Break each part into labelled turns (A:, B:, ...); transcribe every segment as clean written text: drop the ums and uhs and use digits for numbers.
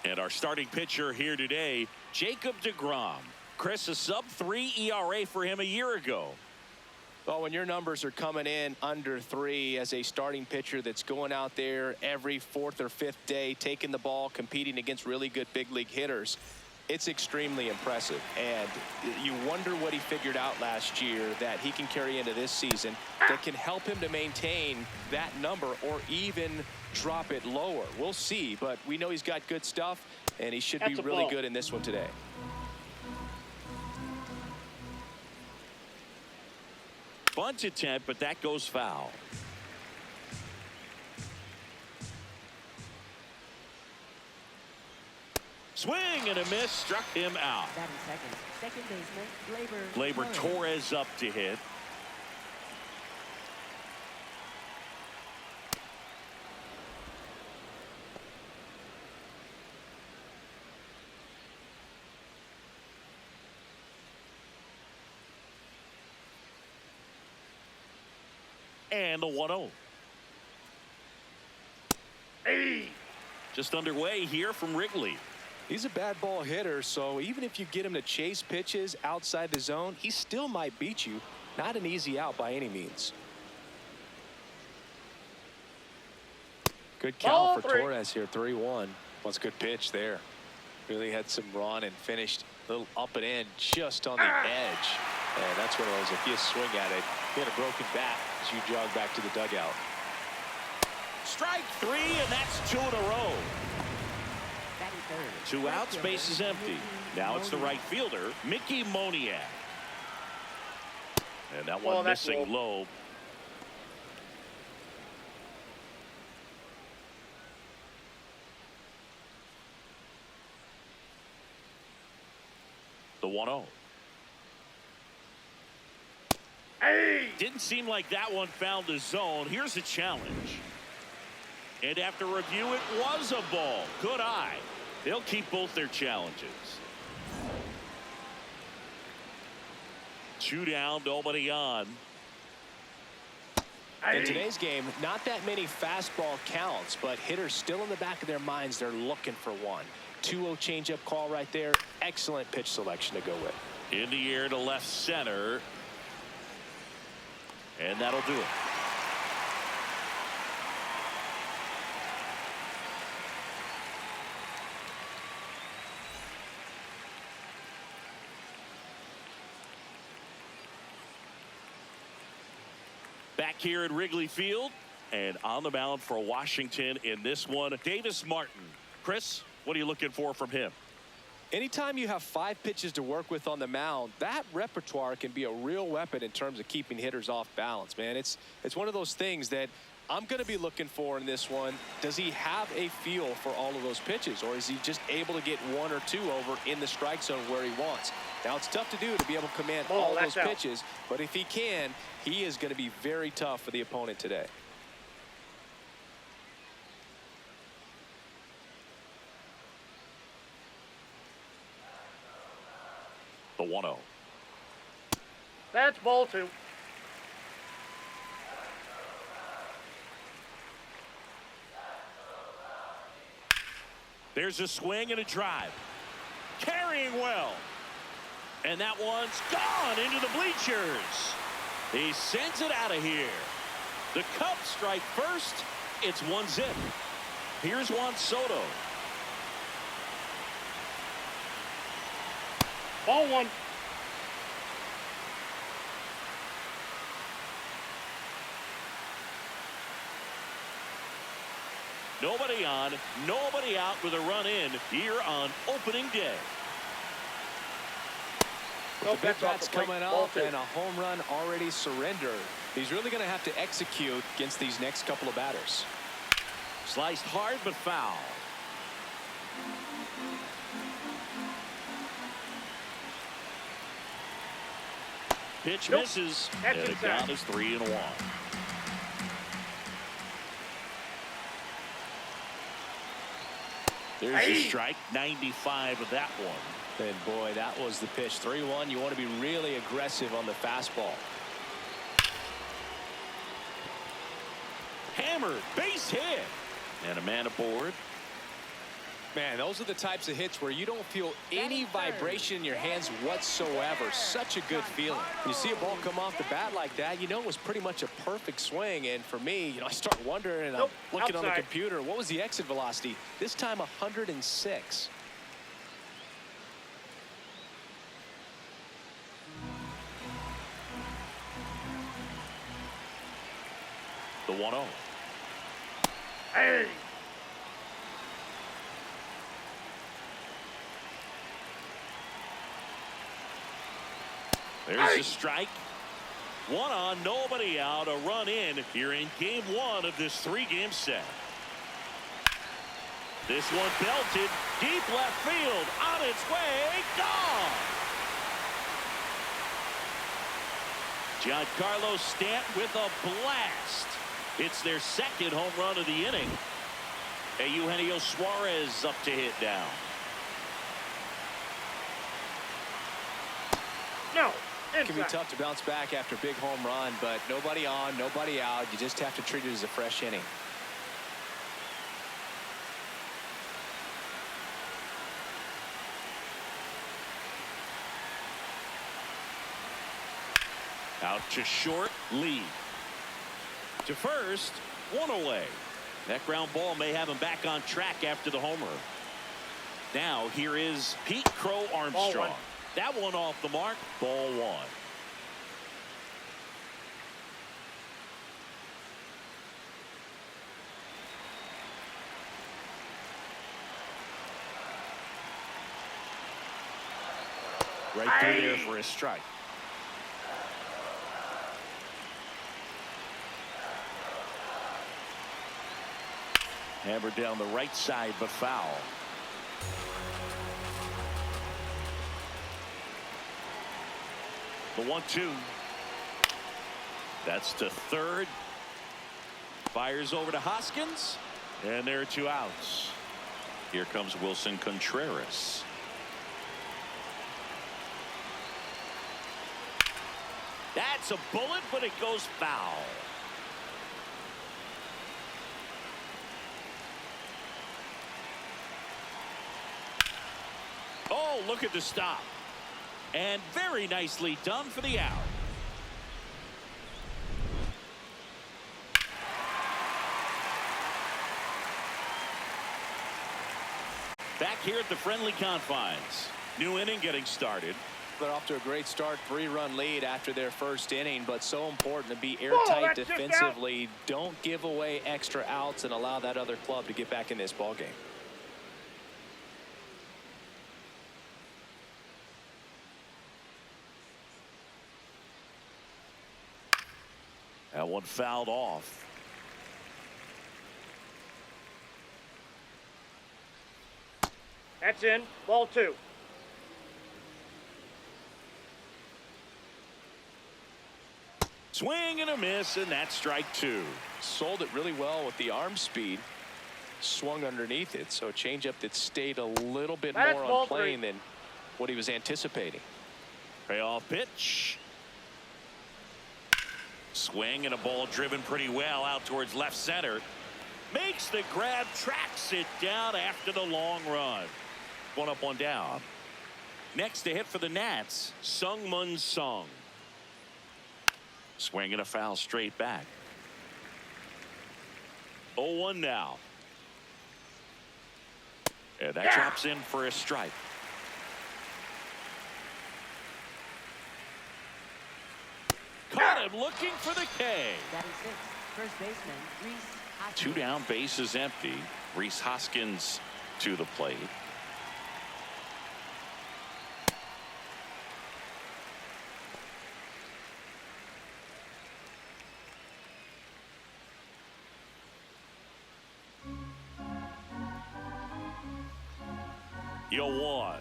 A: And our starting pitcher here today, Jacob deGrom. Chris, a sub-3 ERA for him a year ago.
B: Well, when your numbers are coming in under 3 as a starting pitcher that's going out there every 4th or 5th day, taking the ball, competing against really good big league hitters, it's extremely impressive. And you wonder what he figured out last year that he can carry into this season that can help him to maintain that number or even drop it lower. We'll see, but we know he's got good stuff, and he should be really good in this one today.
A: Bunt attempt, but that goes foul. Swing and a miss, struck him out.
C: Second baseman,
A: Gleyber Torres up to hit. And the 1-0. Just underway here from Wrigley.
B: He's a bad ball hitter, so even if you get him to chase pitches outside the zone, he still might beat you. Not an easy out by any means. Good count for Torres here, 3-1. What's a good pitch there. Really had some run and finished a little up and in just on the edge. And that's one of those, if you swing at it, you had a broken bat as you jog back to the dugout.
A: Strike 3, and that's 2 in a row. 2 outs, base is empty. Now it's the right fielder, Mickey Moniak. And that one missing low. The 1-0. Didn't seem like that one found the zone. Here's a challenge. And after review, it was a ball. Good eye. They'll keep both their challenges. 2 down, nobody on.
B: In today's game, not that many fastball counts, but hitters still in the back of their minds, they're looking for one. 2-0 changeup call right there. Excellent pitch selection to go with.
A: In the air to left center. And that'll do it. Back here at Wrigley Field, and on the mound for Washington in this one, Davis Martin. Chris, what are you looking for from him?
B: Anytime you have 5 pitches to work with on the mound, that repertoire can be a real weapon in terms of keeping hitters off balance, man. It's one of those things that I'm going to be looking for in this one. Does he have a feel for all of those pitches, or is he just able to get 1 or 2 over in the strike zone where he wants? Now, it's tough to do to be able to command all those pitches, but if he can, he is going to be very tough for the opponent today.
A: The 1-0.
D: That's ball 2.
A: There's a swing and a drive. Carrying well. And that one's gone into the bleachers. He sends it out of here. The Cubs strike first. It's 1-0. Here's Juan Soto.
D: Ball 1.
A: Nobody on, nobody out with a run in here on opening day.
B: The big bat's coming up and a home run already surrendered. He's really going to have to execute against these next couple of batters.
A: Sliced hard but foul. Pitch misses, and the count is 3-1. There's a strike, 95 of that one.
B: And boy, that was the pitch. 3-1. You want to be really aggressive on the fastball.
A: Hammered, base hit, and a man aboard.
B: Man, those are the types of hits where you don't feel any vibration in your hands whatsoever. Such a good feeling. When you see a ball come off the bat like that, you know it was pretty much a perfect swing. And for me, I start wondering, and I'm looking on the computer, what was the exit velocity? This time 106.
A: The 1-0.
D: Hey.
A: There's a strike. One on, nobody out. A run in here in game one of this 3-game set. This one belted deep left field. On its way. Gone. Giancarlo Stanton with a blast. It's their second home run of the inning. Eugenio Suarez up to hit now.
D: No.
B: It can be tough to bounce back after a big home run, but nobody on, nobody out. You just have to treat it as a fresh inning.
A: Out to short, Lee. To first, one away. That ground ball may have him back on track after the homer. Now here is Pete Crow Armstrong. That one off the mark. Ball one. Right through there for a strike. Hammered down the right side, but foul. The 1-2. That's to third. Fires over to Hoskins. And there are 2 outs. Here comes Wilson Contreras. That's a bullet, but it goes foul. Oh, look at the stop. And very nicely done for the out. Back here at the friendly confines. New inning getting started.
B: They're off to a great start, 3-run lead after their first inning, but so important to be airtight defensively. Don't give away extra outs and allow that other club to get back in this ball game.
A: That one fouled off.
D: That's in. Ball 2.
A: Swing and a miss, and that's strike 2.
B: Sold it really well with the arm speed. Swung underneath it, so a changeup that stayed a little bit more on plane than what he was anticipating.
A: Payoff pitch. Swing and a ball driven pretty well out towards left center. Makes the grab, tracks it down after the long run. 1 up, 1 down. Next to hit for the Nats, Sung-Mun Sung. Swing and a foul straight back. 0-1 now. And that drops in for a strike. Caught him looking for the K.
C: Batting 6, first baseman Rhys Hoskins.
A: 2 down, bases empty. Rhys Hoskins to the plate. Yo, 1.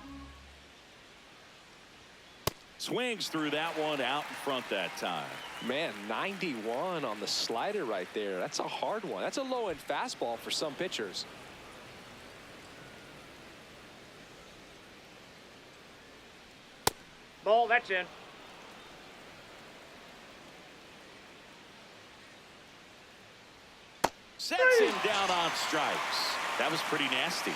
A: Swings through that one out in front that time.
B: Man, 91 on the slider right there. That's a hard one. That's a low-end fastball for some pitchers.
D: Ball, that's in.
A: Sets him down on strikes. That was pretty nasty.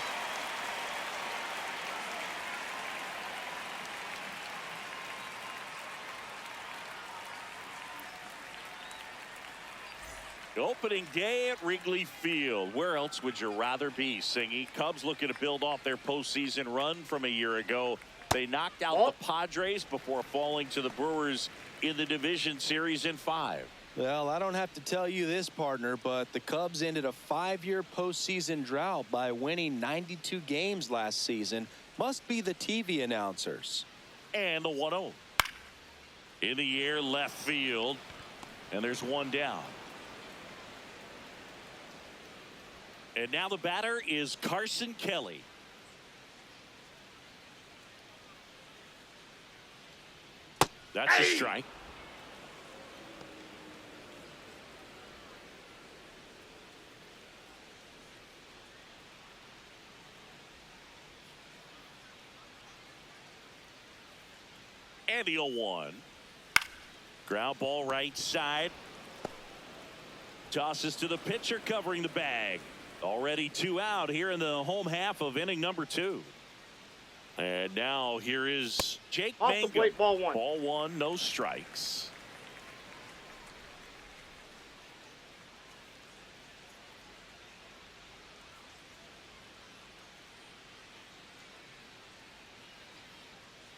A: Opening day at Wrigley Field. Where else would you rather be, Singy? Cubs looking to build off their postseason run from a year ago. They knocked out the Padres before falling to the Brewers in the division series in 5.
B: Well, I don't have to tell you this, partner, but the Cubs ended a 5-year postseason drought by winning 92 games last season. Must be the TV announcers.
A: And the 1-0. In the air, left field. And there's one down. And now the batter is Carson Kelly. That's a strike. And the 0-1. Ground ball right side. Tosses to the pitcher covering the bag. Already 2 out here in the home half of inning number 2. And now here is Jake
D: Off
A: Mangum.
D: the plate, ball 1.
A: Ball 1, no strikes.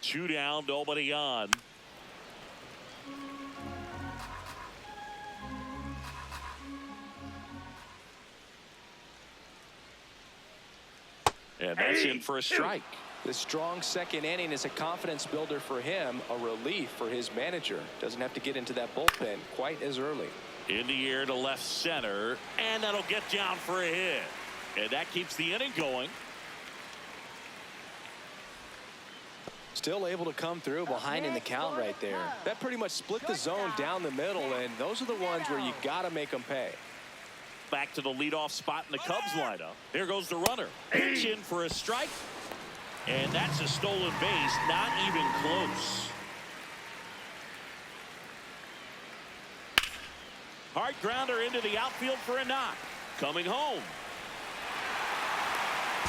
A: Two down, nobody on. And that's in for a strike.
B: The strong second inning is a confidence builder for him, a relief for his manager. Doesn't have to get into that bullpen quite as early.
A: In the air to left center, and that'll get down for a hit. And that keeps the inning going.
B: Still able to come through behind in the count right there. That pretty much split the zone down the middle, and those are the ones where you got to make them pay.
A: Back to the leadoff spot in the Cubs lineup. Here goes the runner. Pitch in for a strike. And that's a stolen base, not even close. Hard grounder into the outfield for a knock. Coming home.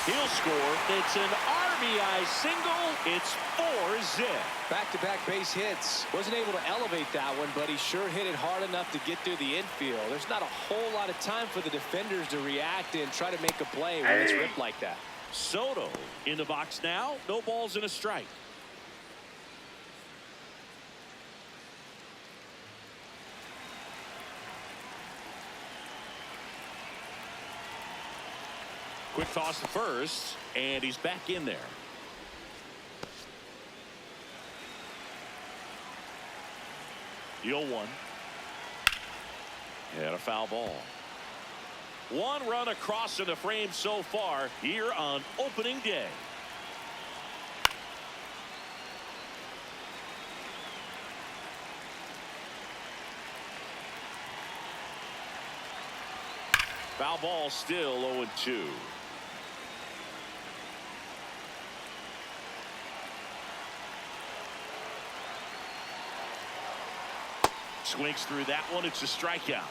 A: He'll score. It's an RBI single. It's 4-zip.
B: Back-to-back base hits. Wasn't able to elevate that one, but he sure hit it hard enough to get through the infield. There's not a whole lot of time for the defenders to react and try to make a play when it's ripped like that.
A: Soto in the box now. No balls and a strike. Quick toss to first, and he's back in there. The 0-1. And a foul ball. One run across in the frame so far here on opening day. Foul ball, still 0-2. Swings through that one. It's a strikeout.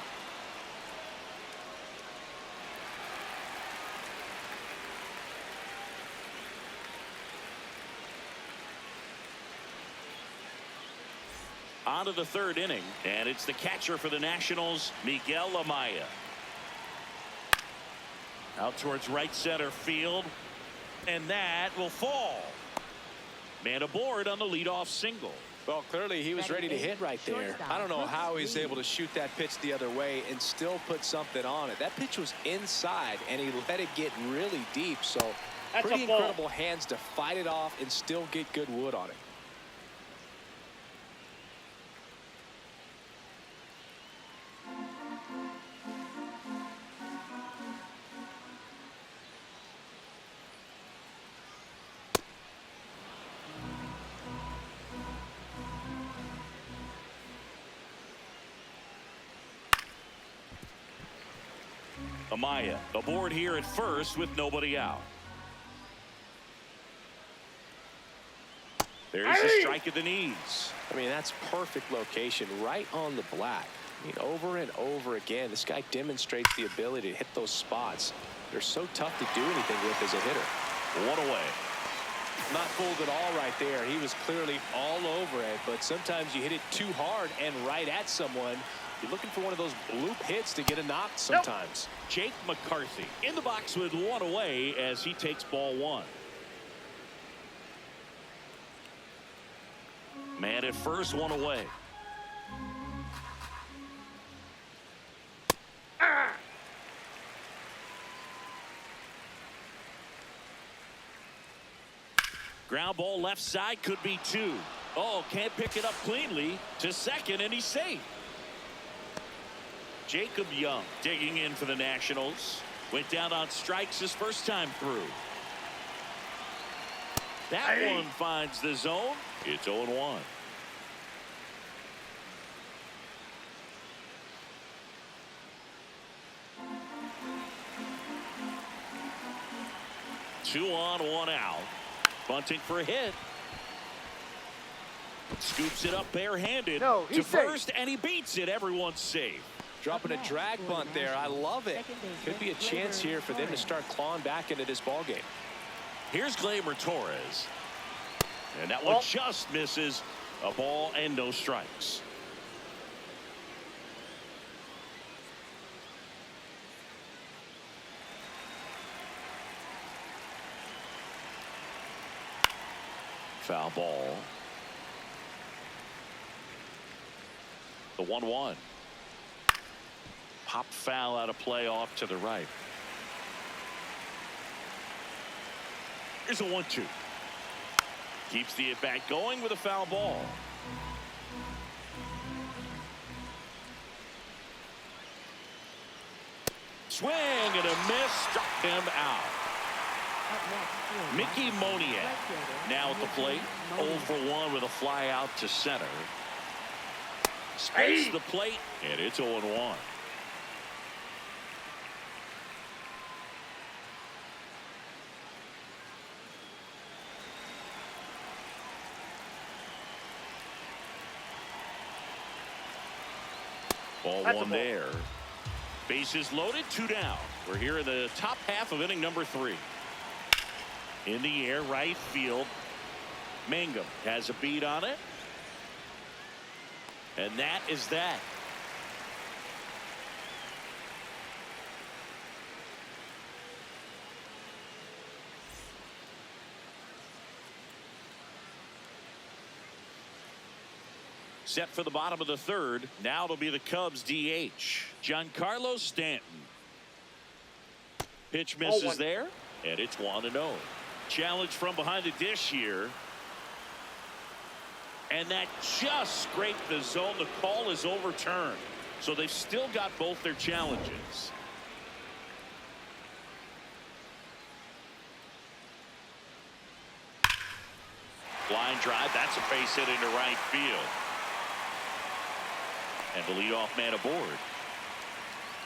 A: On to the 3rd inning, and it's the catcher for the Nationals, Miguel Amaya. Out towards right center field, and that will fall. Man aboard on the leadoff single.
B: Well, clearly he was ready to hit right there. I don't know how he's able to shoot that pitch the other way and still put something on it. That pitch was inside, and he let it get really deep, so pretty incredible hands to fight it off and still get good wood on it.
A: Amaya aboard here at first with nobody out. There's a strike at the knees.
B: I mean, that's perfect location right on the black. I mean, over and over again, this guy demonstrates the ability to hit those spots. They're so tough to do anything with as a hitter.
A: 1 away.
B: Not fooled at all right there. He was clearly all over it, but sometimes you hit it too hard and right at someone, You're looking for one of those bloop hits to get a knock sometimes.
A: Jake McCarthy in the box with one away as he takes ball one. Man at first, one away. Ground ball left side, could be two. Oh, can't pick it up cleanly to second, and he's safe. Jacob Young digging in for the Nationals. Went down on strikes his first time through. That one finds the zone. It's 0-1. Two on, one out. Bunting for a hit. Scoops it up barehanded to first, and he beats it. Everyone's safe.
B: Dropping a drag bunt there. I love it. Could be a chance here for them to start clawing back into this ball game.
A: Here's Gleyber Torres. And that one just misses. A ball and no strikes. Foul ball. The 1-1. Pop foul out of play off to the right. Here's a 1-2. Keeps the at bat going with a foul ball. Swing and a miss, struck him out. Mickey Moniak now at the plate. 0 for 1 with a fly out to center. Space the plate, and it's 0-1. Ball one there. Bases loaded, 2 down. We're here in the top half of inning number 3. In the air, right field. Mangum has a beat on it. And that is that. Set for the bottom of the third. Now it'll be the Cubs DH. Giancarlo Stanton. Pitch misses there, and it's 1-0. Challenge from behind the dish here. And that just scraped the zone. The call is overturned. So they've still got both their challenges. Line drive. That's a base hit into right field. And the leadoff man aboard.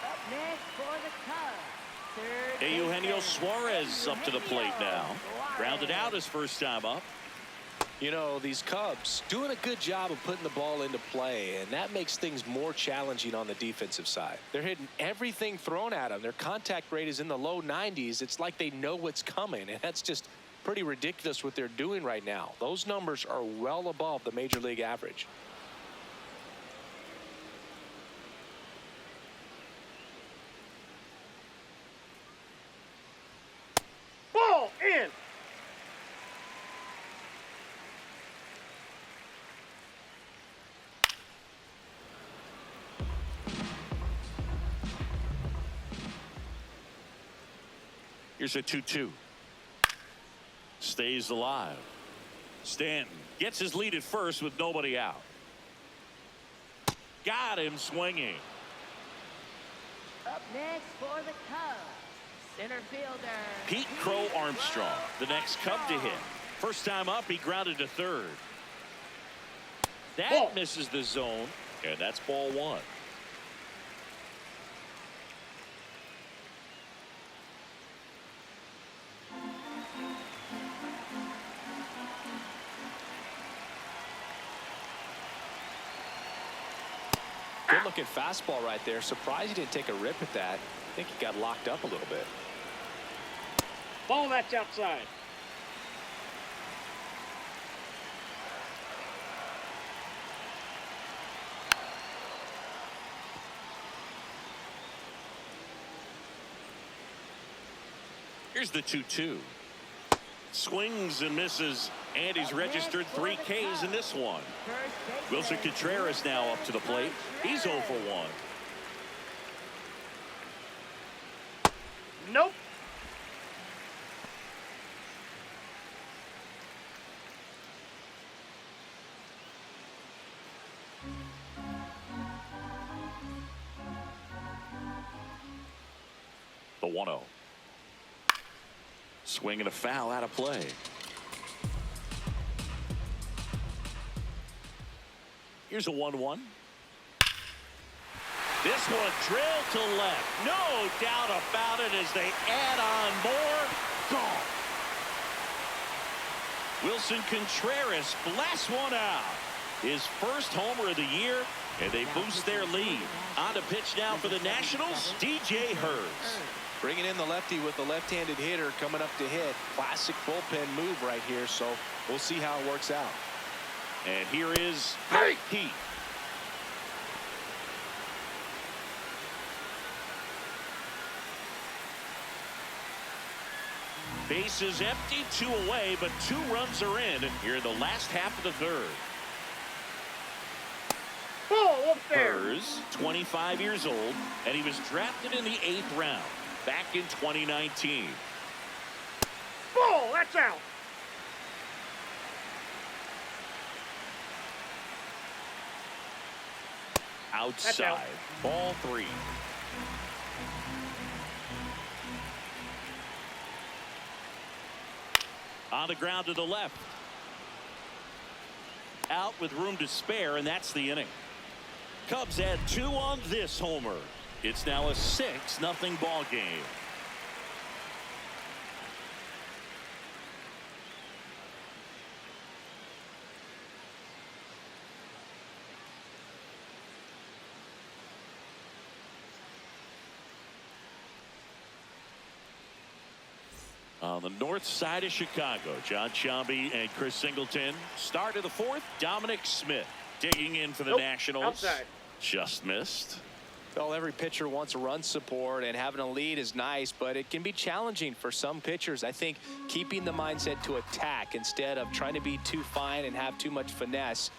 C: Up next for the Cubs, third
A: Eugenio
C: baseman,
A: Suarez up to the plate now. Grounded out his first time up.
B: You know, these Cubs doing a good job of putting the ball into play, and that makes things more challenging on the defensive side. They're hitting everything thrown at them. Their contact rate is in the low 90s. It's like they know what's coming, and that's just pretty ridiculous what they're doing right now. Those numbers are well above the major league average.
D: Ball in.
A: Here's a 2-2. Stays alive. Stanton gets his lead at first with nobody out. Got him swinging.
C: Up next for the Cubs, center fielder
A: Pete Crow Armstrong, the next Cub to hit. First time up, he grounded to third. That misses the zone, and that's ball one.
B: Good looking fastball right there. Surprised he didn't take a rip at that. I think he got locked up a little bit.
D: Ball that's outside.
A: Here's the 2-2. Swings and misses, and he's registered 3 Ks in this one. Wilson Contreras now up to the plate. He's 0 for 1.
D: Nope.
A: The 1-0. Swing and a foul out of play. Here's a 1-1. This one drilled to left. No doubt about it as they add on more. Gone. Wilson Contreras blasts one out. His first homer of the year, and they boost their lead. On to pitch now for the Nationals, DJ Hurts.
B: Bringing in the lefty with the left-handed hitter coming up to hit. Classic bullpen move right here, so we'll see how it works out.
A: And here is Heath. Bases empty, 2 away, but 2 runs are in here in the last half of the third.
D: Ball up there.
A: Hurts, 25 years old, and he was drafted in the 8th round back in 2019.
D: Ball, that's out.
A: Outside.
D: out.
A: Ball 3. On the ground to the left. Out with room to spare, and that's the inning. Cubs add 2 on this homer. It's now a 6-0 ball game. On the north side of Chicago, John Sciambi and Chris Singleton. Start of the 4th, Dominic Smith digging in for the Nationals.
D: Outside.
A: Just missed.
B: Well, every pitcher wants a run support, and having a lead is nice, but it can be challenging for some pitchers. I think keeping the mindset to attack instead of trying to be too fine and have too much finesse.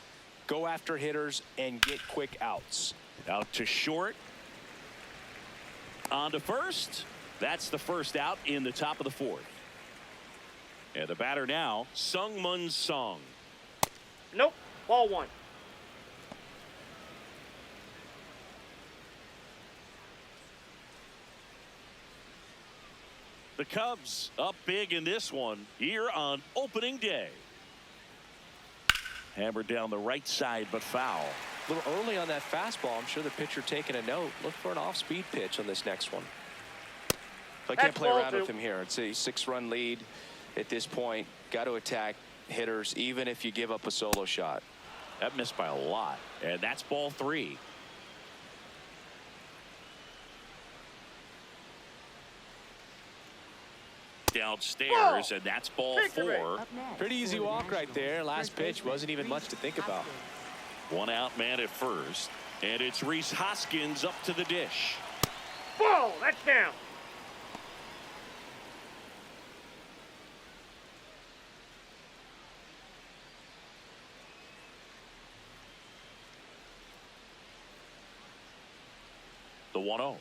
B: Go after hitters and get quick outs.
A: Out to short. On to first. That's the first out in the top of the 4th. And the batter now, Sung-Mun Song.
D: Nope. Ball 1.
A: The Cubs up big in this one here on opening day. Hammered down the right side, but foul.
B: A little early on that fastball. I'm sure the pitcher taking a note. Look for an off-speed pitch on this next one. I can't play around with him here. It's a 6-run lead at this point. Got to attack hitters even if you give up a solo shot.
A: That missed by a lot, and that's ball 3. Downstairs, and that's ball 4.
B: Pretty easy walk right there. Last pitch wasn't even much to think about.
A: 1 out man at first, and it's Rhys Hoskins up to the dish.
D: Ball, that's down.
A: The 1-0.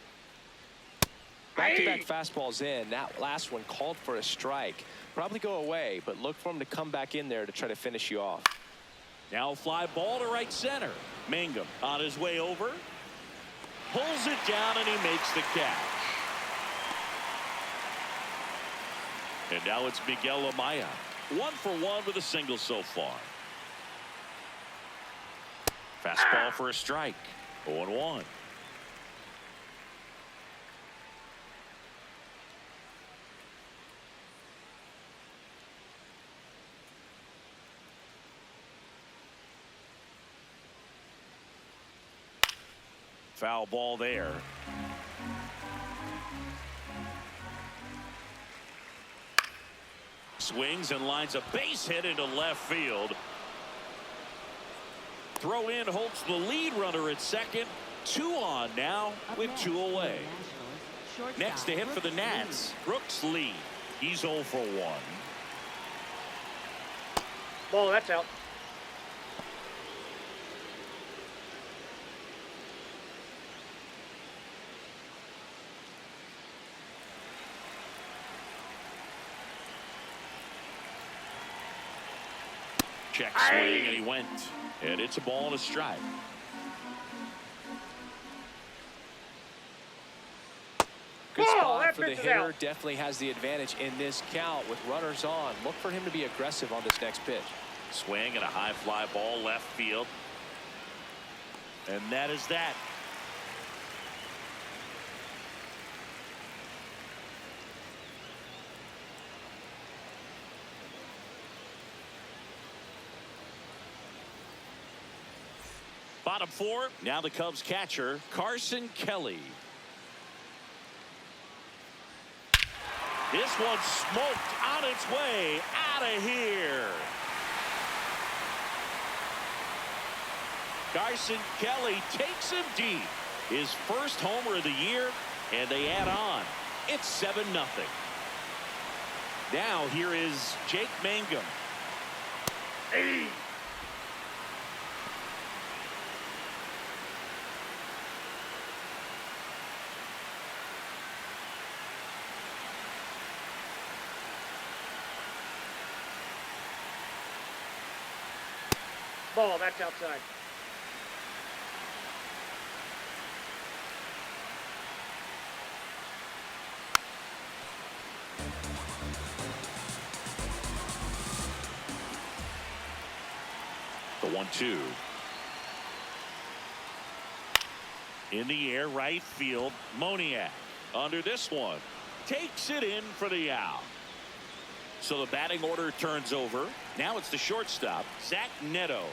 B: Back-to-back fastballs in. That last one called for a strike. Probably go away, but look for him to come back in there to try to finish you off.
A: Now fly ball to right center. Mangum on his way over. Pulls it down, and he makes the catch. And now it's Miguel Amaya. 1 for 1 with a single so far. Fastball for a strike. 0-1. Foul ball there. Swings and lines a base hit into left field. Throw in holds the lead runner at second. 2 on now with 2 away. Next to hit for the Nats, Brooks Lee. He's 0 for 1.
D: Ball, that's out.
A: Check swing, and he went. And it's a ball and a strike.
B: Good
D: Ball,
B: spot
D: that
B: for the
D: pitch is
B: hitter.
D: out.
B: Definitely has the advantage in this count with runners on. Look for him to be aggressive on this next pitch.
A: Swing and a high fly ball left field. And that is that. Bottom 4. Now the Cubs catcher, Carson Kelly. This one smoked on its way out of here. Carson Kelly takes him deep. His first homer of the year, and they add on. It's 7-0. Now here is Jake Mangum.
D: Hey. Ball, that's outside.
A: The 1-2. In the air, right field. Moniak under this one. Takes it in for the out. So the batting order turns over. Now it's the shortstop, Zach Neto.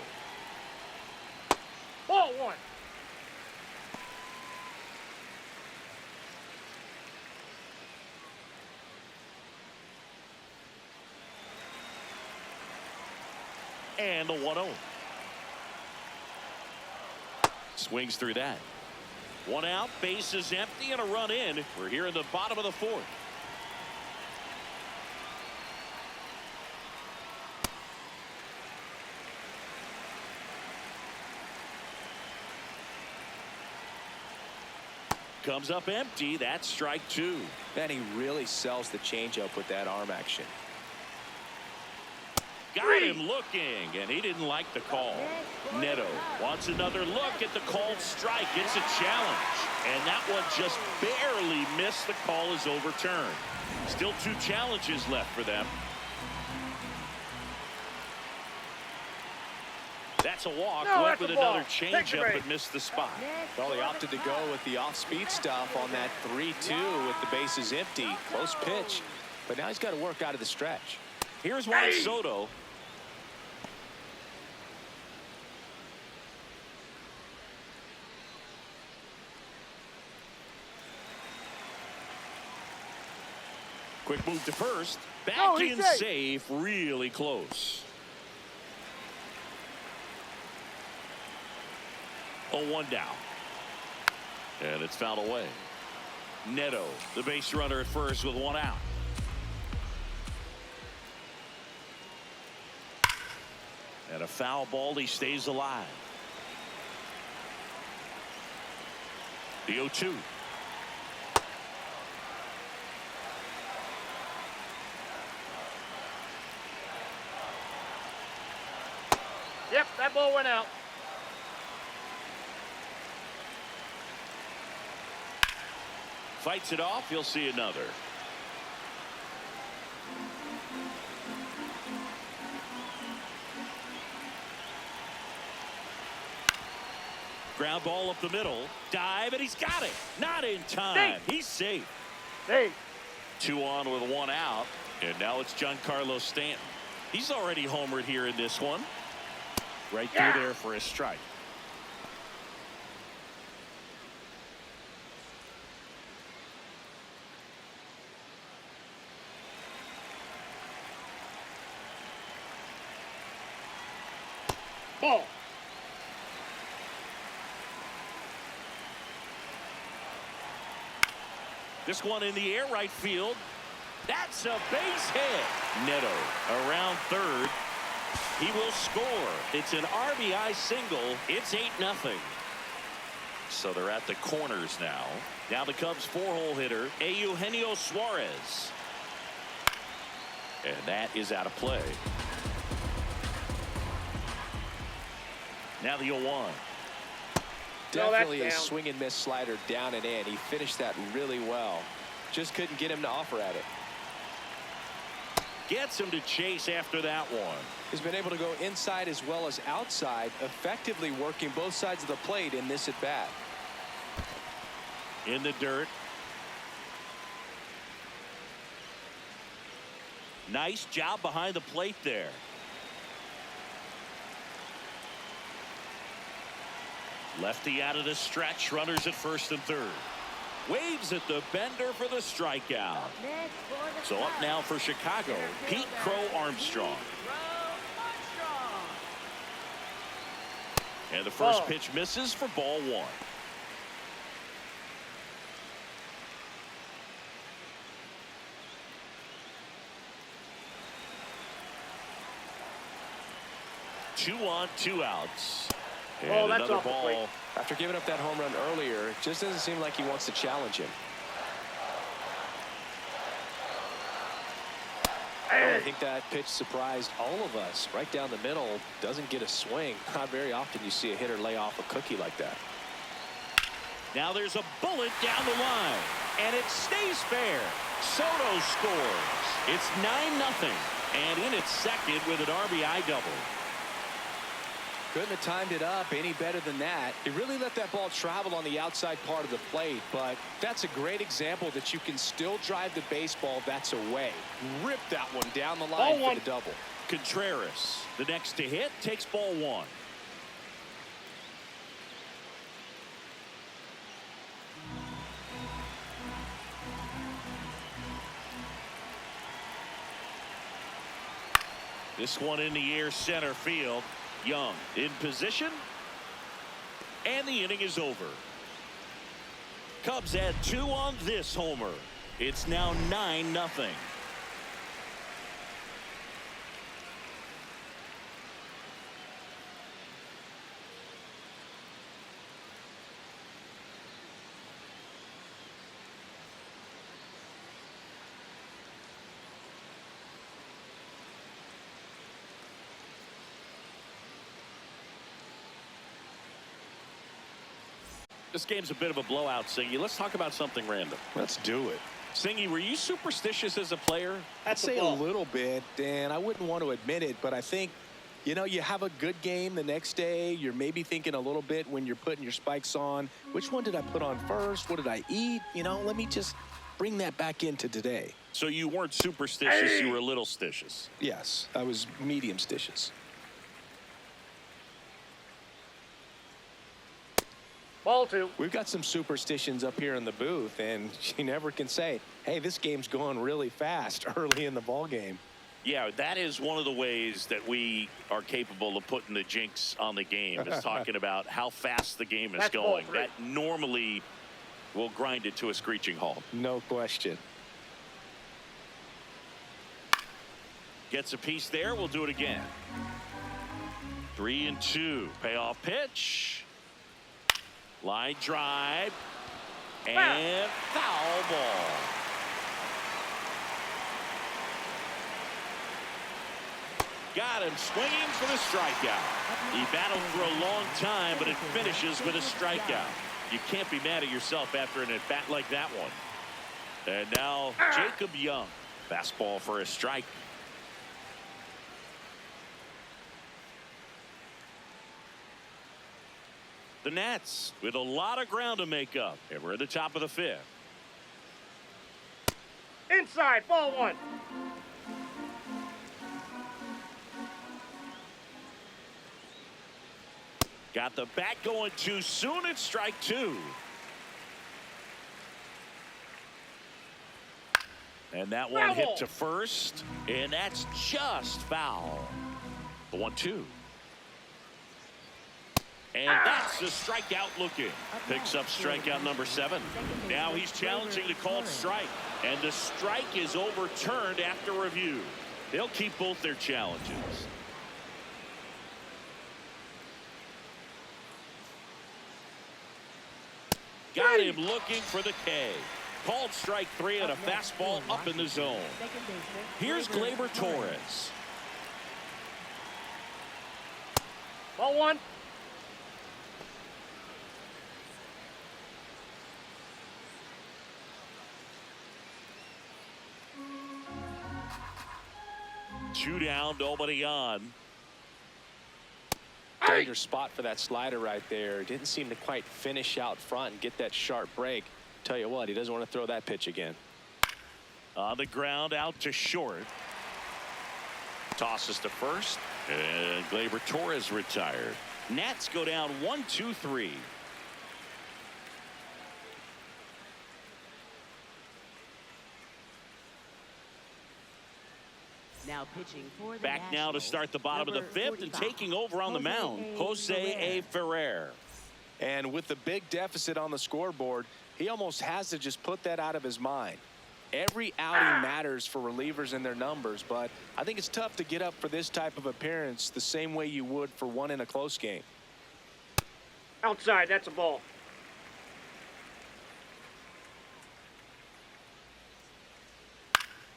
D: Ball 1.
A: And the 1-0. Swings through that. One out, base is empty, and a run in. We're here in the bottom of the 4th. Comes up empty. That's strike 2.
B: And he really sells the changeup with that arm action.
A: Got him looking, and he didn't like the call. Neto wants another look at the called strike. It's a challenge, and that one just barely missed. The call is overturned. Still 2 challenges left for them. That's a walk.
D: No,
A: Went
D: that's
A: with
D: a ball.
A: another
D: Take the
A: changeup,
D: break.
A: but missed the spot.
B: Well, he opted to go with the off-speed stuff on that 3-2 with the bases empty. Close pitch, but now he's got to work out of the stretch.
A: Here's Juan Soto. Quick move to first. Back
D: No,
A: in
D: he's safe.
A: safe. Really close. 0-1 down. And it's fouled away. Neto, the base runner at first with 1 out. And a foul ball. He stays alive. The 0-2.
D: Yep, that ball went out.
A: Fights it off. You'll see another. Ground ball up the middle. Dive, and he's got it. Not in time. He's safe.
D: Hey.
A: 2 on with 1 out. And now it's Giancarlo Stanton. He's already homered here in this one. Right through there for a strike.
D: Ball.
A: This one in the air, right field. That's a base hit. Neto around third. He will score. It's an RBI single. It's 8-0. So they're at the corners now. Now the Cubs 4-hole hitter, Eugenio Suarez. And that is out of play. Now the 0-1.
B: Definitely a swing and miss slider down and in. He finished that really well. Just couldn't get him to offer at it.
A: Gets him to chase after that one.
B: He's been able to go inside as well as outside, effectively working both sides of the plate in this at bat.
A: In the dirt. Nice job behind the plate there. Lefty out of the stretch. Runners at first and third. Waves at the bender for the strikeout.
C: Next for the
A: So up now for Chicago, Pete Crow Armstrong. And the first pitch misses for ball one. Two on, 2 outs. And
D: that's
A: another
D: off the plate.
A: ball.
B: After giving up that home run earlier, it just doesn't seem like he wants to challenge him. I think that pitch surprised all of us. Right down the middle, doesn't get a swing. Not very often you see a hitter lay off a cookie like that.
A: Now there's a bullet down the line, and it stays fair. Soto scores. It's 9-0, and in its second with an RBI double.
B: Couldn't have timed it up any better than that. He really let that ball travel on the outside part of the plate, but that's a great example that you can still drive the baseball that's away. Rip that one down the line for the double.
A: Contreras, the next to hit, takes ball one. This one in the air, center field. Young in position, and the inning is over. Cubs add 2 on this homer. It's now 9-0. This game's a bit of a blowout, Singy. Let's talk about something random.
B: Let's do it.
A: Singy, were you superstitious as a player?
B: I'd say a little bit, and I wouldn't want to admit it, but I think, you know, you have a good game the next day. You're maybe thinking a little bit when you're putting your spikes on. Which one did I put on first? What did I eat? You know, let me just bring that back into today.
A: So you weren't superstitious, you were a little stitious.
B: Yes, I was medium stitious.
D: Ball 2.
B: We've got some superstitions up here in the booth, and you never can say, hey, this game's going really fast early in the ball game.
A: Yeah, that is one of the ways that we are capable of putting the jinx on the game, is talking about how fast the game is going. That normally will grind it to a screeching halt.
B: No question.
A: Gets a piece there. We'll do it again. 3-2. Payoff pitch. Line drive. And foul ball. Got him swinging for the strikeout. He battled for a long time, but it finishes with a strikeout. You can't be mad at yourself after an at-bat like that one. And now Jacob Young. Fastball for a strike. The Nats with a lot of ground to make up. And we're at the top of the 5th.
D: Inside, ball 1.
A: Got the bat going too soon. It's strike 2. And that one hit to first. And that's just foul. The 1-2. And that's the strikeout looking. Picks up strikeout number 7. Now he's challenging the called strike. And the strike is overturned after review. They'll keep both their challenges. Got him looking for the K. Called strike 3 and a fastball up in the zone. Here's Gleyber Torres.
D: Ball 1.
A: Two down, nobody on.
B: Dangerous spot for that slider right there. Didn't seem to quite finish out front and get that sharp break. Tell you what, he doesn't want to throw that pitch again.
A: On the ground, out to short. Tosses to first, and Gleyber Torres retired. Nats go down 1-2-3.
C: Now pitching for the
A: Back now to start the bottom of the 5th and taking over on the mound, Jose A. Ferrer.
B: And with the big deficit on the scoreboard, he almost has to just put that out of his mind. Every outing matters for relievers and their numbers, but I think it's tough to get up for this type of appearance the same way you would for one in a close game.
D: Outside, that's a ball.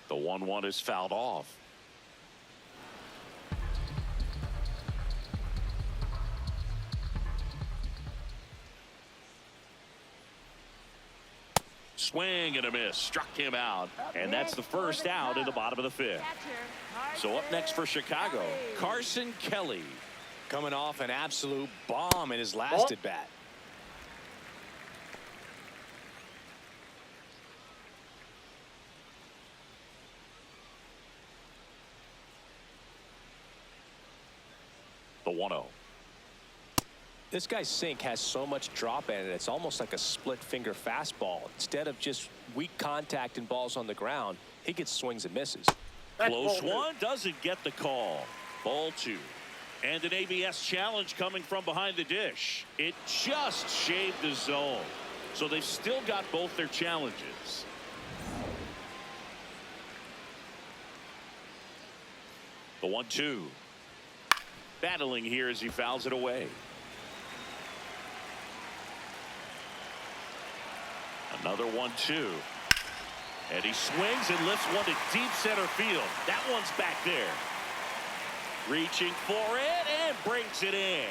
A: The 1-1 is fouled off. Swing and a miss. Struck him out. And that's the first out in the bottom of the 5th. So up next for Chicago, Carson Kelly.
B: Coming off an absolute bomb in his last at bat.
A: The 1-0.
B: This guy's sink has so much drop in it, it's almost like a split finger fastball. Instead of just weak contact and balls on the ground, he gets swings and misses.
A: Close one, doesn't get the call. Ball 2. And an ABS challenge coming from behind the dish. It just shaved the zone. So they've still got both their challenges. The 1-2. Battling here as he fouls it away. Another 1-2. And he swings and lifts one to deep center field. That one's back there. Reaching for it and brings it in.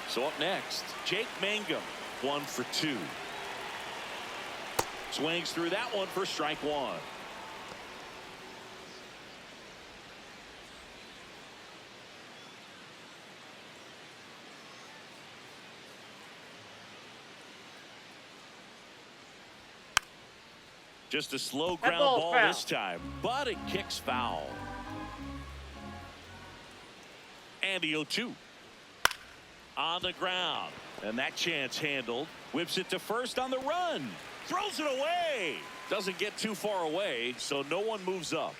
A: So up next, Jake Mangum, 1 for 2. Swings through that one for strike 1. Just a slow ground ball this time, but it kicks foul. And the 0-2. On the ground. And that chance handled. Whips it to first on the run. Throws it away. Doesn't get too far away, so no one moves up.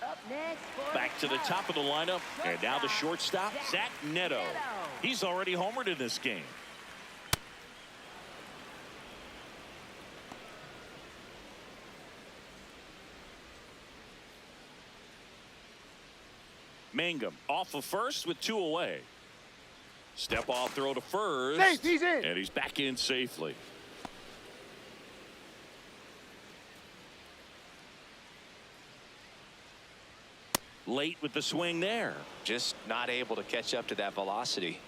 C: Up next for
A: Back to the top of the lineup. And now the shortstop, Zach Neto. He's already homered in this game. Mangum off of first with 2 away. Step off throw to first.
D: Safe, he's in.
A: And he's back in safely. Late with the swing there.
B: Just not able to catch up to that velocity.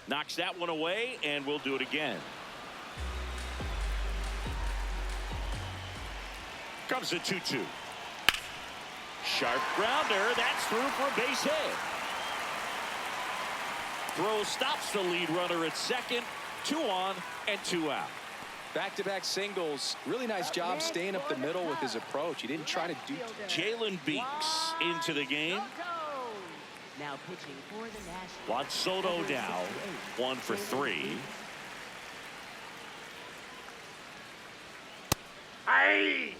A: Knocks that one away, and we'll do it again. Comes a 2-2. Sharp grounder. That's through for a base hit. Throw stops the lead runner at second. 2 on and 2 out.
B: Back-to-back singles. Really nice job staying up the middle with his approach. He didn't try to do
A: Jalen Beeks into the game.
C: Now pitching for the Nationals.
A: Juan Soto now 1 for 3.
D: Aye.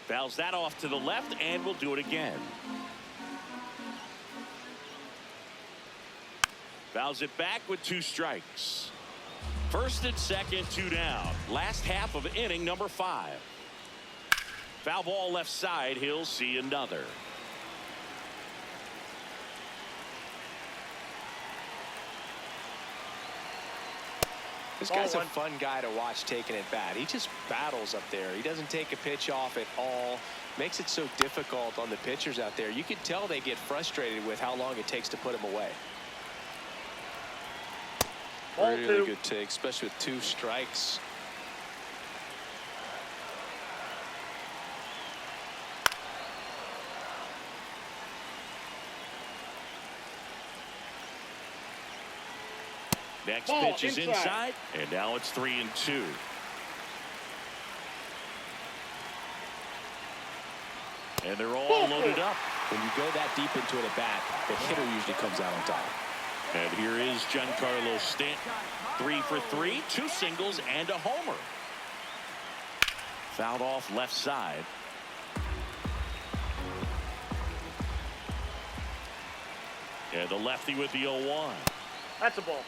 A: Fouls that off to the left, and we'll do it again. Fouls it back with 2 strikes. First and second, 2 down. Last half of inning number 5. Foul ball left side. He'll see another.
B: This guy's a fun guy to watch taking at bat. He just battles up there. He doesn't take a pitch off at all. Makes it so difficult on the pitchers out there. You can tell they get frustrated with how long it takes to put him away. Really good take, especially with 2 strikes.
A: Next pitch is inside, and now it's 3-2. And they're all loaded up.
B: When you go that deep into an at bat, the hitter usually comes out on top.
A: And here is Giancarlo Stanton. 3 for 3, 2 singles and a homer. Fouled off left side. And the lefty with the 0-1.
D: That's a ball.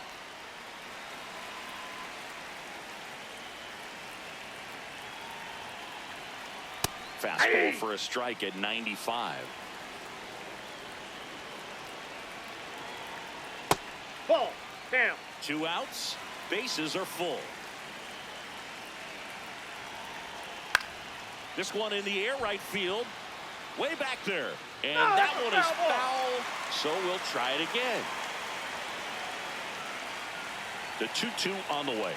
A: Fastball for a strike at 95.
D: Ball. Down.
A: 2 outs. Bases are full. This one in the air right field. Way back there. And that one is foul. So we'll try it again. The 2-2 on the way.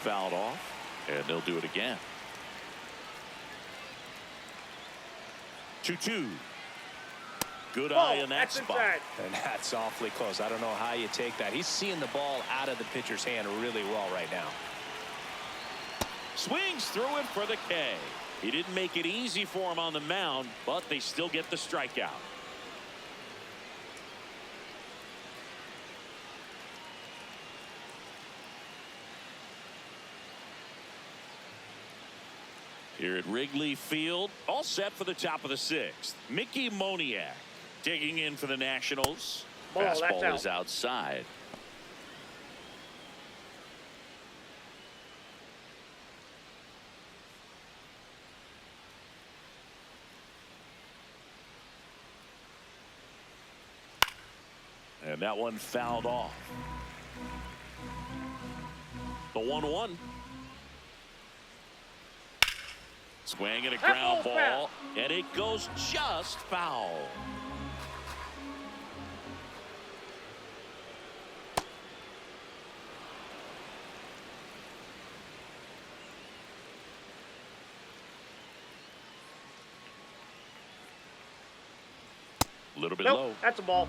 A: Fouled off. And they'll do it again. 2-2. Good eye in that spot.
B: And that's awfully close. I don't know how you take that. He's seeing the ball out of the pitcher's hand really well right now.
A: Swings through it for the K. He didn't make it easy for him on the mound, but they still get the strikeout. Here at Wrigley Field, all set for the top of the 6th. Mickey Moniak digging in for the Nationals. Fastball is outside. And that one fouled off. The 1-1. Swing and a ground ball, and it goes just foul. A little bit low.
D: That's a ball.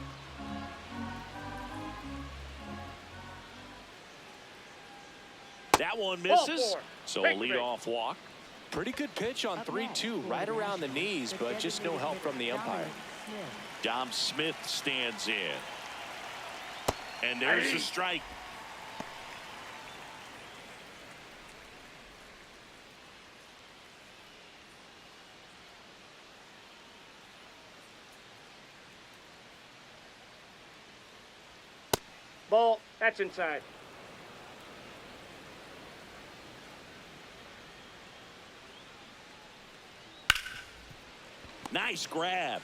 A: That one misses. So a leadoff walk.
B: Pretty good pitch on 3-2, right around the knees, but just no help from the umpire.
A: Dom Smith stands in. And there's the strike.
D: Ball. That's inside.
A: Nice grab.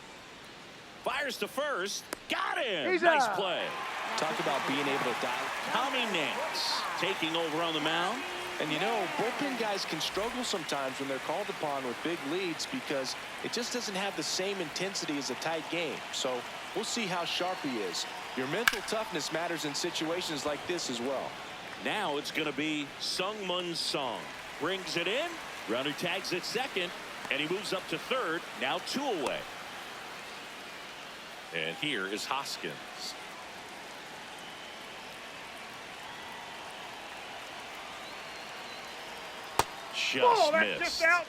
A: Fires to first. Got him.
D: He's
A: nice
D: out.
A: play.
B: Talk about being able to dial.
A: Tommy Nance taking over on the mound.
B: And you know, bullpen guys can struggle sometimes when they're called upon with big leads because it just doesn't have the same intensity as a tight game. So We'll see how sharp he is. Your mental toughness matters in situations like this as well.
A: Now it's going to be Sungmun Song. Brings it in. Runner tags at second, and he moves up to third. Now 2 away. And here is Hoskins. Just
D: That's
A: missed.
D: just out.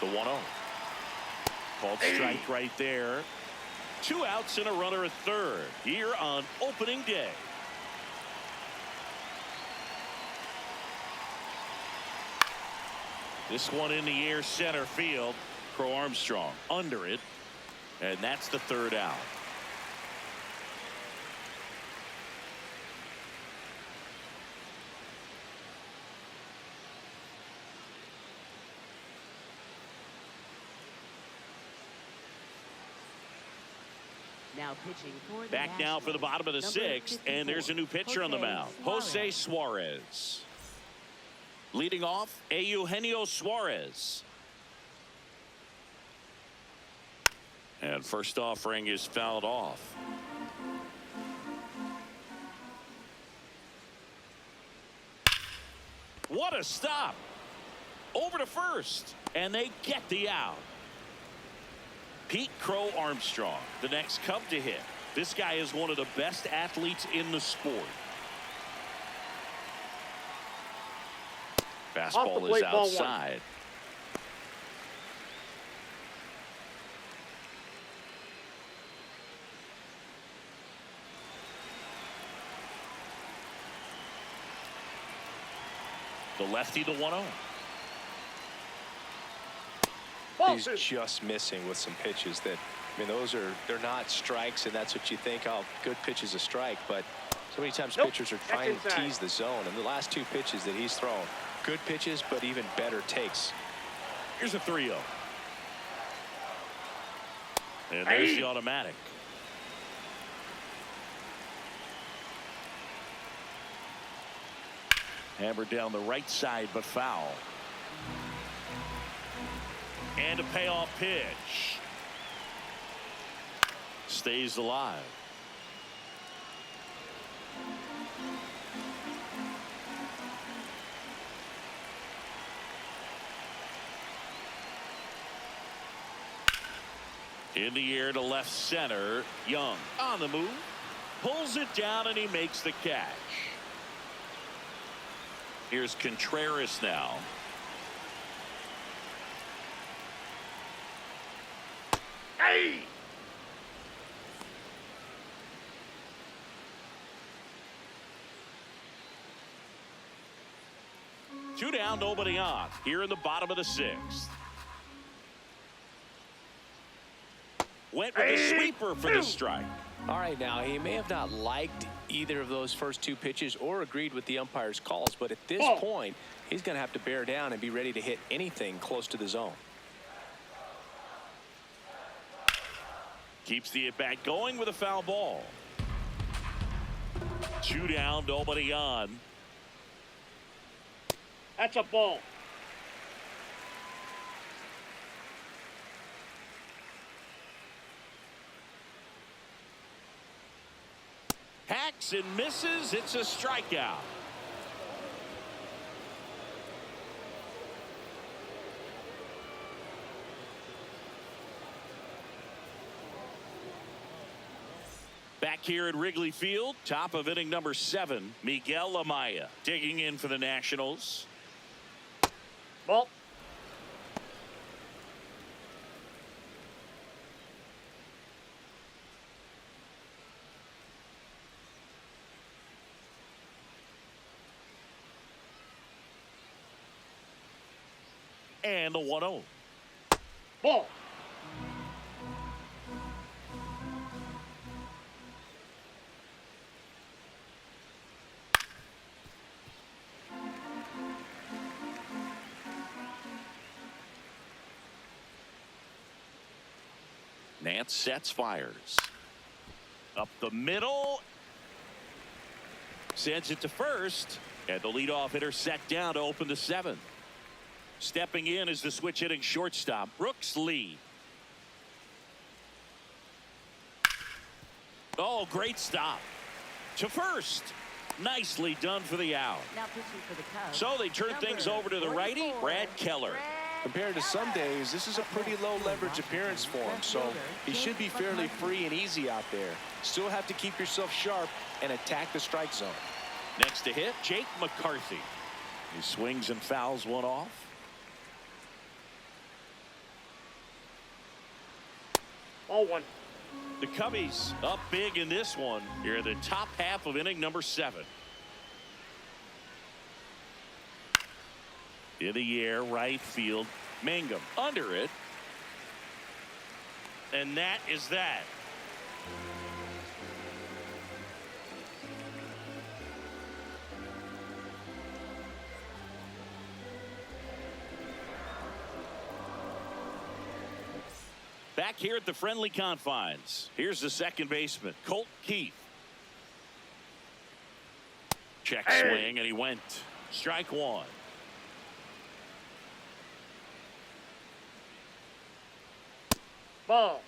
A: The 1-0. Called strike right there. 2 outs and a runner at third here on opening day. This one in the air center field. Crow Armstrong under it. And that's the 3rd out.
C: Now pitching for the
A: Back now for the bottom of the
C: Nationals,
A: sixth,
C: number
A: and there's a new pitcher on the mound. Jose Suarez. Leading off, Eugenio Suarez. And first offering is fouled off. What a stop. Over to first, and they get the out. Pete Crow Armstrong, the next Cub to hit. This guy is one of the best athletes in the sport. Fastball is outside. The lefty, the 1-0.
B: He's just missing with some pitches that, I mean, they're not strikes, and that's what you think, oh, good pitch is a strike, but so many times pitchers are trying to tease the zone, and the last 2 pitches that he's thrown, good pitches, but even better takes.
A: Here's a 3-0. And there's the automatic. Hammered down the right side, but foul. And a payoff pitch. Stays alive. In the air to left center. Young on the move. Pulls it down, and he makes the catch. Here's Contreras now.
D: Hey!
A: Two down, nobody on. Here in the bottom of the 6th. Went with the sweeper for the strike.
B: All right, now, he may have not liked either of those first 2 pitches or agreed with the umpire's calls, but at this point, he's going to have to bear down and be ready to hit anything close to the zone.
A: Keeps the at-bat going with a foul ball. 2 down, nobody on.
D: That's a ball.
A: Hacks and misses. It's a strikeout. Back here at Wrigley Field, top of inning number 7, Miguel Amaya digging in for the Nationals.
D: Ball.
A: And the 1-0.
D: Ball.
A: Nance sets, fires. Up the middle. Sends it to first. And the leadoff hitter set down to open the seventh. Stepping in is the switch hitting shortstop, Brooks Lee. Oh, great stop. To first. Nicely done for the out.
C: Now pitching for the Cubs.
A: So they turn things over to the righty,
C: 44,
A: Brad Keller.
C: Brad
B: Compared to some
C: Keller.
B: days, this is a pretty low leverage appearance for him, so he should be fairly free and easy out there. Still have to keep yourself sharp and attack the strike zone.
A: Next to hit, Jake McCarthy. He swings and fouls one off.
D: Ball one.
A: The Cubbies up big in this one. Here in the top half of inning number 7. In the air, right field. Mangum under it. And that is that. Back here at the friendly confines. Here's the second baseman, Colt Keith. Check swing, and he went. Strike one.
D: Ball.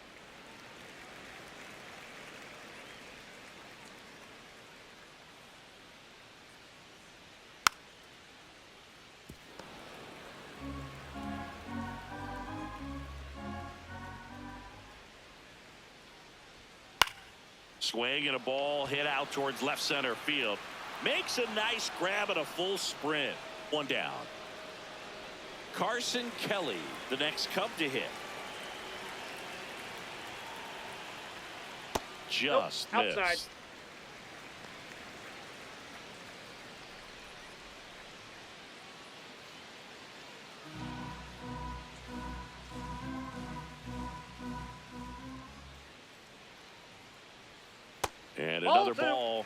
A: Swing and a ball hit out towards left center field. Makes a nice grab and a full sprint. One down. Carson Kelly, the next Cub to hit. Just
D: Nope, outside.
A: missed. And
D: Ball
A: another
D: two.
A: ball.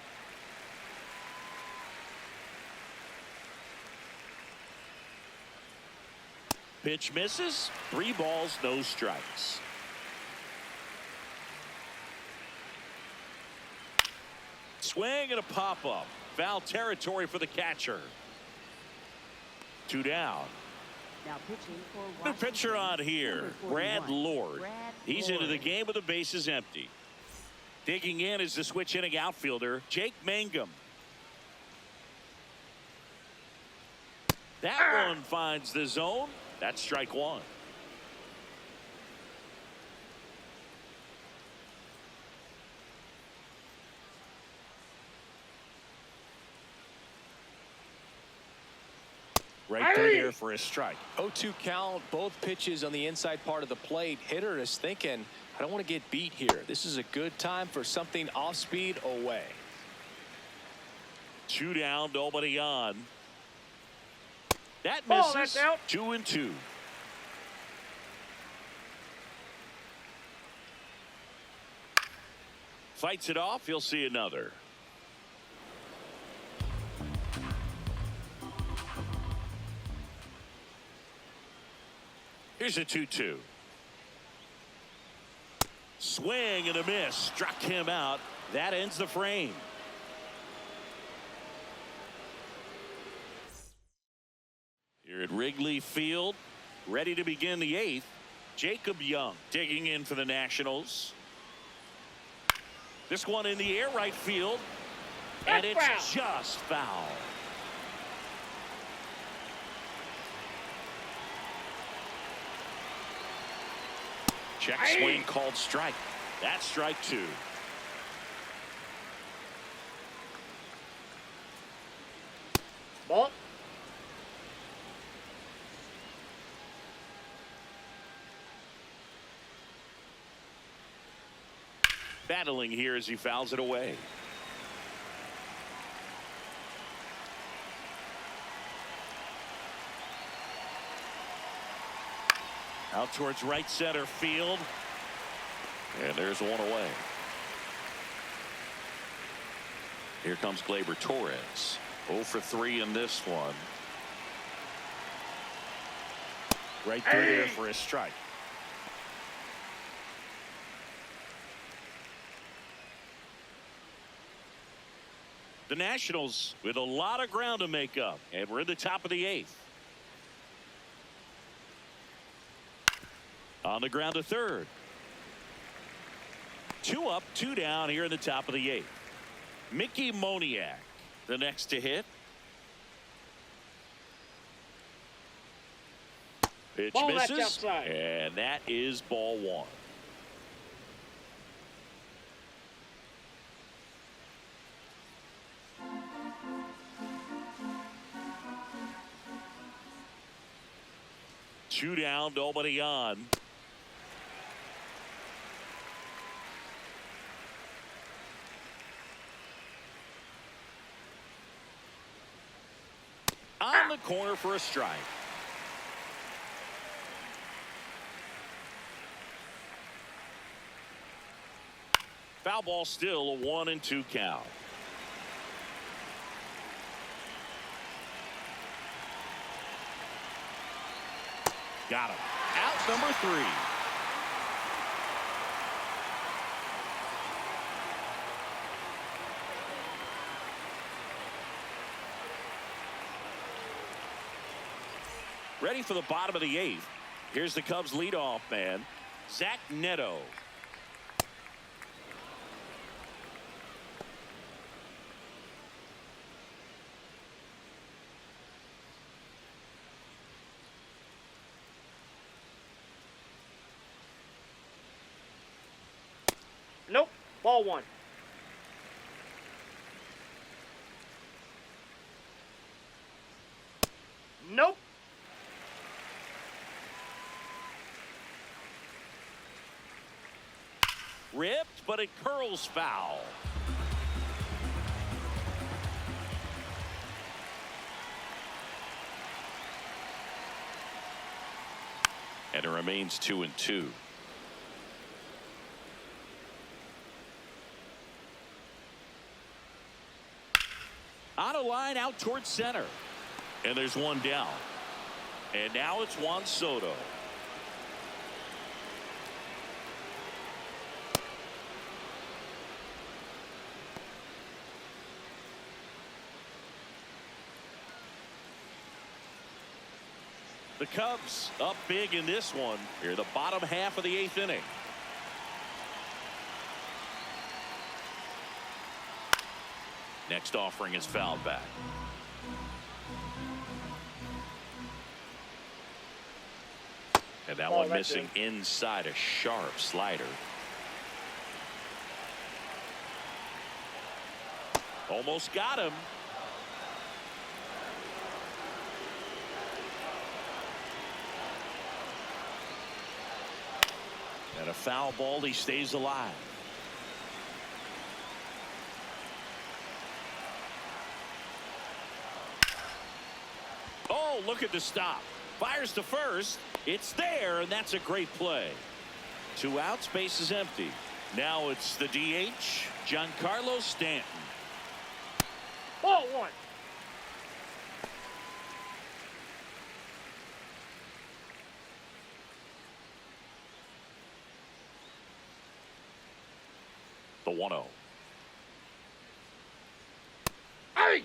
A: Pitch misses. 3 balls, no strikes. Swing and a pop-up. Foul territory for the catcher. 2 down.
C: Now pitching for
A: New
C: Washington,
A: pitcher on here,
C: number
A: Brad
C: 41.
A: Lord.
C: Brad
A: He's into the
C: Lord.
A: game with the bases empty. Digging in is the switch hitting outfielder, Jake Mangum. That one finds the zone. That's strike one. Right through there for a strike.
B: 0-2 count, both pitches on the inside part of the plate. Hitter is thinking, I don't want to get beat here. This is a good time for something off speed away.
A: 2 down, nobody on. That
D: Ball,
A: misses.
D: that's out.
A: 2-2. Fights it off. He'll see another. Here's a 2-2. Swing and a miss. Struck him out. That ends the frame. Here at Wrigley Field, ready to begin the 8th. Jacob Young digging in for the Nationals. This one in the air, right field. And it's
D: That's
A: just foul. Check swing called strike. That's strike 2.
D: Ball.
A: Battling here as he fouls it away. Out towards right center field. And there's one away. Here comes Gleyber Torres. 0 for 3 in this one. Right through there for a strike. The Nationals with a lot of ground to make up, and we're in the top of the 8th. On the ground to third. 2 up, 2 down here in the top of the 8th. Mickey Moniak, the next to hit. Pitch
D: Ball, that's
A: misses,
D: outside.
A: and that is ball 1. Two down, nobody on. On the corner for a strike. Foul ball, still a 1-2 count. Got him. Out number 3. Ready for the bottom of the 8th. Here's the Cubs leadoff man, Zach Neto.
D: Nope. Ball 1. Nope.
A: Ripped, but it curls foul. And it remains 2-2. On a line out towards center. And there's one down. And now it's Juan Soto. The Cubs up big in this one. Here, the bottom half of the 8th inning. Next offering is fouled back. And that one missing inside, a sharp slider. Almost got him. And a foul ball, he stays alive. Oh, look at the stop. Fires to first. It's there, and that's a great play. 2 outs, base is empty. Now it's the DH, Giancarlo Stanton.
D: Ball 1.
A: The 1-0.
D: Hey!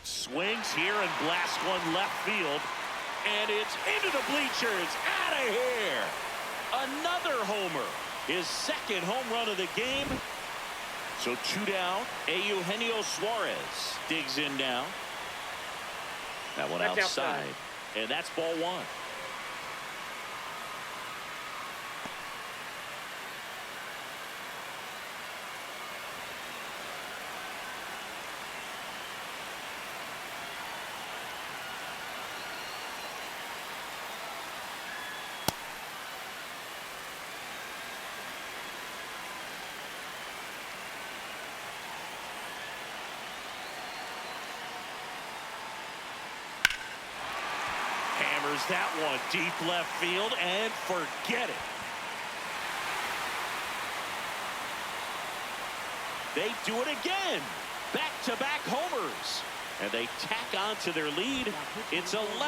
A: Swings here and blasts one left field. And it's into the bleachers. Out of here. Another homer. His 2nd home run of the game. So 2 down. Eugenio Suarez digs in now. That one
D: That's
A: outside.
D: outside.
A: And that's ball 1. That one deep left field, and forget it. They do it again. Back-to-back homers. And they tack on to their lead. It's 11